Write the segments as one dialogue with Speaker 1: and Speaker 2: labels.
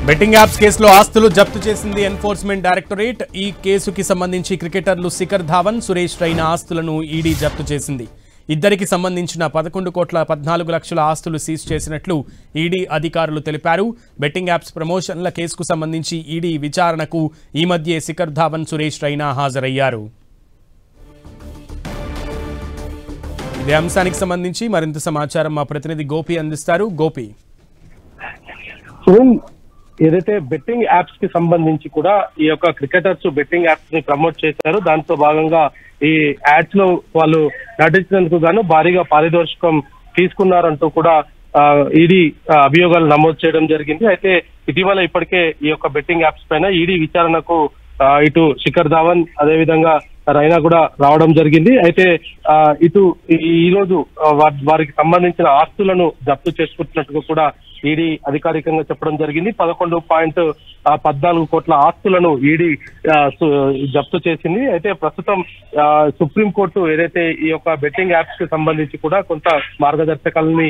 Speaker 1: Betting apps కేసులో ఆస్తులు జప్తు చేసింది ఎన్ఫోర్స్మెంట్ డైరెక్టరేట్. ఈ కేసుకి సంబంధించి క్రికెటర్లు శిఖర్ ధావన్, సురేష్ రైనా ఆస్తులను ఈడీ జప్తు చేసింది. ఇద్దరికి సంబంధించిన 11,14,00,000 ఆస్తులు సీజ్ చేసినట్లు ఈడీ అధికారులు తెలిపారు. బెట్టింగ్ యాప్స్ ప్రమోషన్ల కేసుకు సంబంధించి ఈడీ విచారణకు ఈ మధ్య శిఖర్ ధావన్, సురేష్ రైనా హాజరయ్యారు. ఇదే అంశానికి సంబంధించి మరింత సమాచారం మా ప్రతినిధి గోపి అందిస్తారు. గోపి,
Speaker 2: ఏదైతే బెట్టింగ్ యాప్స్ కి సంబంధించి కూడా ఈ యొక్క క్రికెటర్స్ బెట్టింగ్ యాప్స్ ని ప్రమోట్ చేశారు. దాంతో భాగంగా ఈ యాడ్స్ లో వాళ్ళు నటించినందుకు గాను భారీగా పారితోషికం తీసుకున్నారంటూ కూడా ఈడీ అభియోగాలు నమోదు చేయడం జరిగింది. అయితే ఇటీవల ఇప్పటికే ఈ యొక్క బెట్టింగ్ యాప్స్ పైన ఈడీ విచారణకు ఇటు శిఖర్ ధావన్ అదేవిధంగా రైనా కూడా రావడం జరిగింది. అయితే ఇటు ఈ రోజు వారికి సంబంధించిన ఆస్తులను జప్తు చేసుకుంటున్నట్టుగా కూడా ఈడీ అధికారికంగా చెప్పడం జరిగింది. 11.14 కోట్ల ఆస్తులను ఈడీ జప్తు చేసింది. అయితే ప్రస్తుతం సుప్రీంకోర్టు ఏదైతే ఈ యొక్క బెట్టింగ్ యాప్స్ కి సంబంధించి కూడా కొంత మార్గదర్శకాలని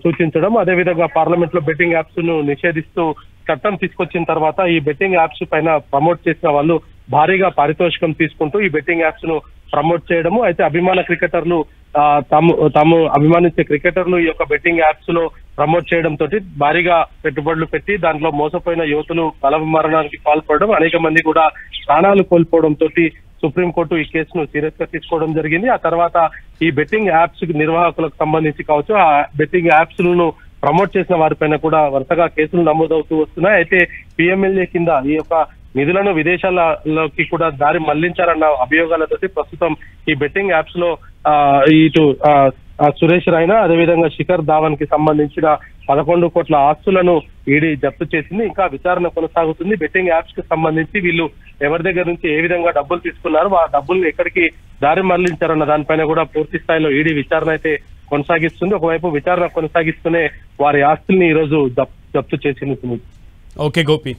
Speaker 2: సూచించడం, అదేవిధంగా పార్లమెంట్ లో బెట్టింగ్ యాప్స్ ను నిషేధిస్తూ చట్టం తీసుకొచ్చిన తర్వాత ఈ బెట్టింగ్ యాప్స్ పైన ప్రమోట్ చేసిన వాళ్ళు భారీగా పారితోషికం తీసుకుంటూ ఈ బెట్టింగ్ యాప్స్ ను ప్రమోట్ చేయడము. అయితే అభిమాన క్రికెటర్లు తాము అభిమానించే క్రికెటర్లు ఈ యొక్క బెట్టింగ్ యాప్స్ లో ప్రమోట్ చేయడం తోటి భారీగా పెట్టుబడులు పెట్టి దాంట్లో మోసపోయిన యువతులు బలమరణానికి పాల్పడడం, అనేక మంది కూడా ప్రాణాలు కోల్పోవడం తోటి సుప్రీంకోర్టు ఈ కేసును సీరియస్ గా తీసుకోవడం జరిగింది. ఆ తర్వాత ఈ బెట్టింగ్ యాప్స్ నిర్వాహకులకు సంబంధించి కావచ్చు, ఆ బెట్టింగ్ యాప్స్ లను ప్రమోట్ చేసిన వారిపైన కూడా వరుసగా కేసులు నమోదవుతూ వస్తున్నాయి. అయితే పిఎంఎల్ఏ కింద ఈ యొక్క నిధులను విదేశాలలోకి కూడా దారి మళ్లించారన్న అభియోగాలతోటి ప్రస్తుతం ఈ బెట్టింగ్ యాప్స్ లో ఇటు సురేష్ రైనా అదేవిధంగా శిఖర్ ధావన్ కి సంబంధించిన 11 కోట్ల ఆస్తులను ఈడీ జప్తు చేసింది. ఇంకా విచారణ కొనసాగుతుంది. బెట్టింగ్ యాప్స్ కి సంబంధించి వీళ్ళు ఎవరి దగ్గర నుంచి ఏ విధంగా డబ్బులు తీసుకున్నారు, ఆ డబ్బుల్ని ఎక్కడికి దారి మళ్లించారన్న దానిపైన కూడా పూర్తి స్థాయిలో ఈడీ విచారణ అయితే కొనసాగిస్తుంది. ఒకవైపు విచారణ కొనసాగిస్తూనే వారి ఆస్తుల్ని ఈ రోజు జప్తు చేసింది.
Speaker 1: ఓకే గోపి.